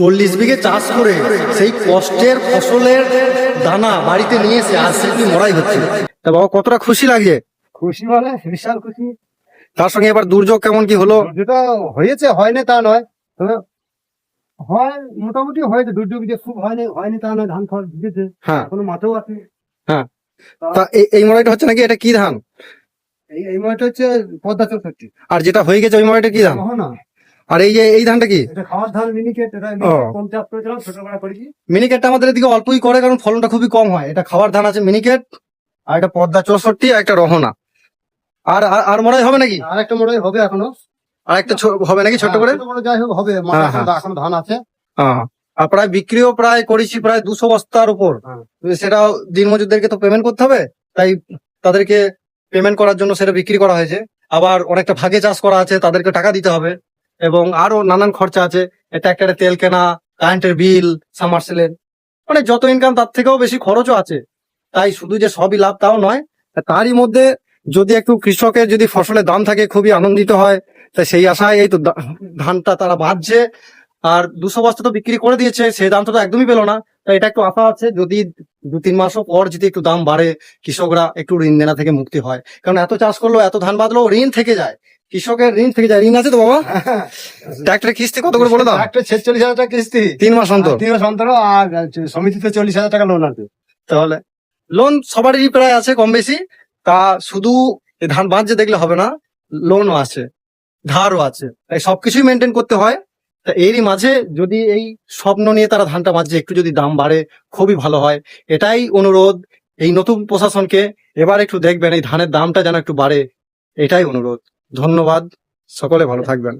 40 বিঘে চাষ করে সেই কষ্টের ফসলের দানা বাড়িতে নিয়ে এসে আর সেটি মরাই হচ্ছে। তা বাবা কতটা খুশি লাগে? খুশি মানে বিশাল খুশি। তার সঙ্গে এবার দুর্যোগ কেমন কি হলো? যেটা হয়েছে হয়নি তা নয়, তবে হয় মোটামুটি হয়েছে। দুর্যোগ যে খুব হয়নি তা নয়। ধান খড় দিয়েছে, হ্যাঁ কোনো মাঠেও আছে। হ্যাঁ। তা এই মরাইটা হচ্ছে নাকি, এটা কি ধান? এই মাঠটা হচ্ছে পদ্মা 64। আর যেটা হয়ে গেছে ওই মরাইটা কি ধান? না, আর এই যে এই ধানটা কি? এটা খাওয়ার ধান মিনিকেট। এটা ও। কম চাষ করেছিলাম, ছোটবেলা করেছি। মিনিকেটটা আমাদের এদিকে অল্পই করে, কারণ ফলনটা খুবই কম হয়। এটা খাওয়ার ধান আছে মিনিকেট, আর এটা পদ্মা 64, আর একটা রহনা। আর আর মরাই হবে নাকি? আর একটা মোড়াই হবে এখনো। আর একটা হবে নাকি ছোট্ট করে? ছোট বড় যাই হোক হবে। হ্যাঁ, হ্যাঁ। এখন ধান আছে। হ্যাঁ। আর প্রায় বিক্রিও প্রায় করেছি প্রায় 200 বস্তার উপর। হ্যাঁ। সেটাও দিনমজুরদেরকে তো পেমেন্ট করতে হবে, তাই তাদেরকে পেমেন্ট করার জন্য সেটা বিক্রি করা হয়েছে। আবার অনেকটা ভাগে চাষ করা আছে, তাদেরকে টাকা দিতে হবে, এবং আরো নানান খরচা আছে। ট্র্যাক্টরে তেল কেনা, কারেন্টের বিল, সাবমার্সিবলের, মানে যত ইনকাম তার থেকেও বেশি খরচও আছে। তাই শুধু যে সবই লাভ তাও নয়, তারই মধ্যে যদি একটু কৃষকের যদি ফসলের দাম থাকে খুবই আনন্দিত হয়। তাই সেই আশায় এই তো ধানটা তারা বাঁধছে। আর 200 বস্তা তো বিক্রি করে দিয়েছে, সেই দামটা তো একদমই পেলো না। তাই এটা একটু আশা আছে, যদি 2-3 মাসও পর যদি একটু দাম বাড়ে, কৃষকরা একটু ঋণ দেনা থেকে মুক্তি হয়। কারণ এত চাষ করলো, এত ধান বাঁধলো, ঋণ থেকে যায়, কৃষকের ঋণ থেকে যায়। ঋণ আছে তো বাবা? ট্র্যাক্টরের কিস্তি কত করে বলে দাও? একটা 46,000 টাকা কিস্তি, 3 মাস অন্তর। 3 মাস অন্তর। আর সমিতিতে 40,000 টাকা লোন আছে। তাহলে লোন সবারই প্রায় আছে কম বেশি। তা শুধু এই ধান বাঁধছে দেখলে হবে না, লোনও আছে, ধারও আছে, তাই সবকিছুই মেনটেন করতে হয়। তা এরই মাঝে যদি এই স্বপ্ন নিয়ে তারা ধানটা বাঁধছে, একটু যদি দাম বাড়ে খুবই ভালো হয়। এটাই অনুরোধ এই নতুন প্রশাসনকে, এবার একটু দেখবেন এই ধানের দামটা যেন একটু বাড়ে, এটাই অনুরোধ। ধন্যবাদ, সকলে ভালো থাকবেন।